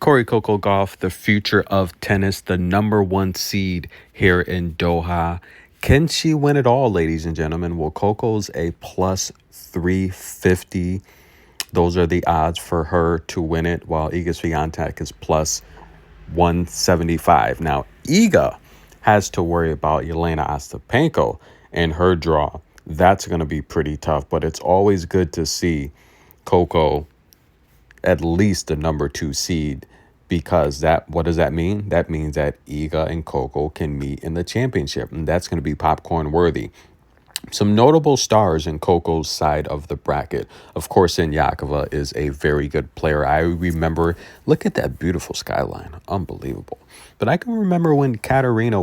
Corey Coco Gauff, the future of tennis, the #1 seed here in Doha. Can she win it all, ladies and gentlemen? Well, Coco's a plus 350. Those are the odds for her to win it, while Iga Swiatek is plus 175. Now, Iga has to worry about Jelena Ostapenko and her draw. That's going to be pretty tough, but it's always good to see Coco at least the #2 seed, because what does that mean? That means that Iga and Coco can meet in the championship, and that's going to be popcorn worthy. Some notable stars in Coco's side of the bracket. Of course, Siniakova is a very good player. I remember, look at that beautiful skyline. Unbelievable. But I can remember when Katerina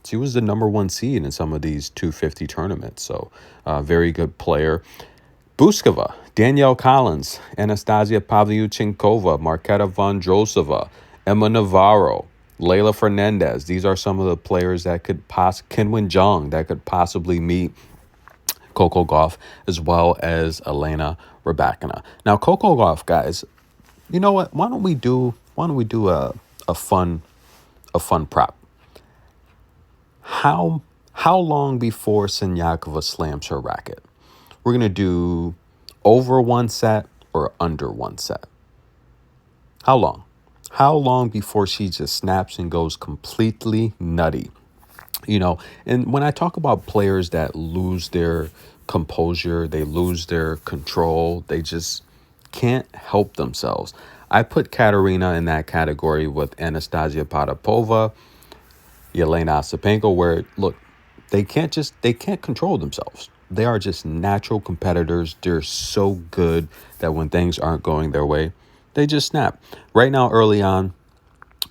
she was the #1 seed in some of these 250 tournaments. So, very good player. Buskova, Danielle Collins, Anastasia Pavlyuchenkova, Marketa Vondrousova, Emma Navarro, Leylah Fernandez. These are some of the players that could Qinwen Zheng that could possibly meet Coco Gauff, as well as Elena Rybakina. Now, Coco Gauff, guys, you know what? Why don't we do a fun prop? How long before Siniakova slams her racket? We're going to do over 1 set or under 1 set. How long? How long before she just snaps and goes completely nutty? And when I talk about players that lose their composure, they lose their control, they just can't help themselves. I put Katerina in that category with Anastasia Potapova, Jelena Ostapenko, where, look, they can't control themselves. They are just natural competitors. They're so good that when things aren't going their way, they just snap. Right now, early on,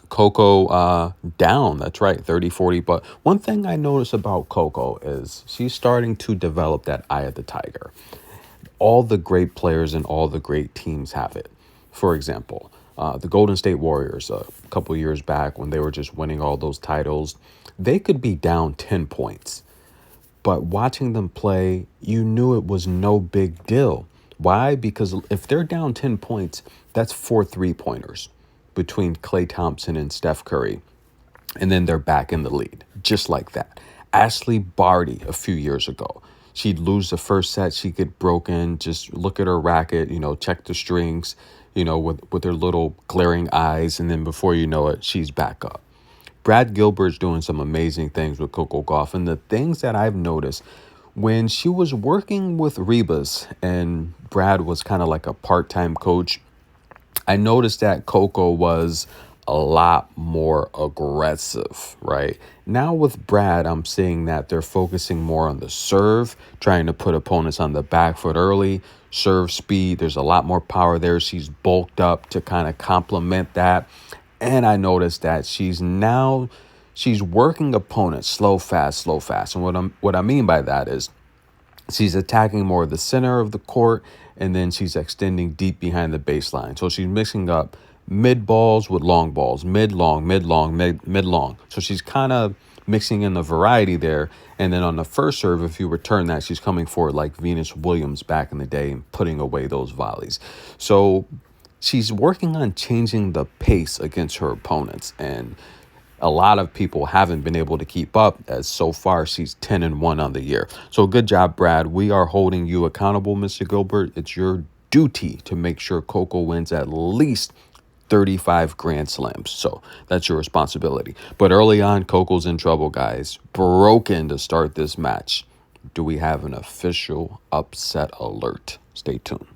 Coco down. That's right, 30-40. But one thing I notice about Coco is she's starting to develop that eye of the tiger. All the great players and all the great teams have it. For example, the Golden State Warriors a couple years back, when they were just winning all those titles, they could be down 10 points. But watching them play, you knew it was no big deal. Why? Because if they're down 10 points, that's 4 3-pointers between Klay Thompson and Steph Curry. And then they're back in the lead, just like that. Ashley Barty a few years ago, she'd lose the first set, she'd get broken, just look at her racket, check the strings, with her little glaring eyes. And then before you know it, she's back up. Brad Gilbert's doing some amazing things with Coco Gauff. And the things that I've noticed, when she was working with Rebus and Brad was kind of like a part-time coach, I noticed that Coco was a lot more aggressive, right? Now with Brad, I'm seeing that they're focusing more on the serve, trying to put opponents on the back foot early, serve speed. There's a lot more power there. She's bulked up to kind of complement that. And I noticed that she's working opponents slow, fast. And what I mean by that is she's attacking more of the center of the court, and then she's extending deep behind the baseline. So she's mixing up mid balls with long balls, mid-long, mid-long. So she's kind of mixing in the variety there. And then on the first serve, if you return that, she's coming forward like Venus Williams back in the day and putting away those volleys. So she's working on changing the pace against her opponents, and a lot of people haven't been able to keep up, as so far she's 10-1 on the year. So good job, Brad. We are holding you accountable, Mr. Gilbert. It's your duty to make sure Coco wins at least 35 Grand Slams. So that's your responsibility. But early on, Coco's in trouble, guys. Broken to start this match. Do we have an official upset alert? Stay tuned.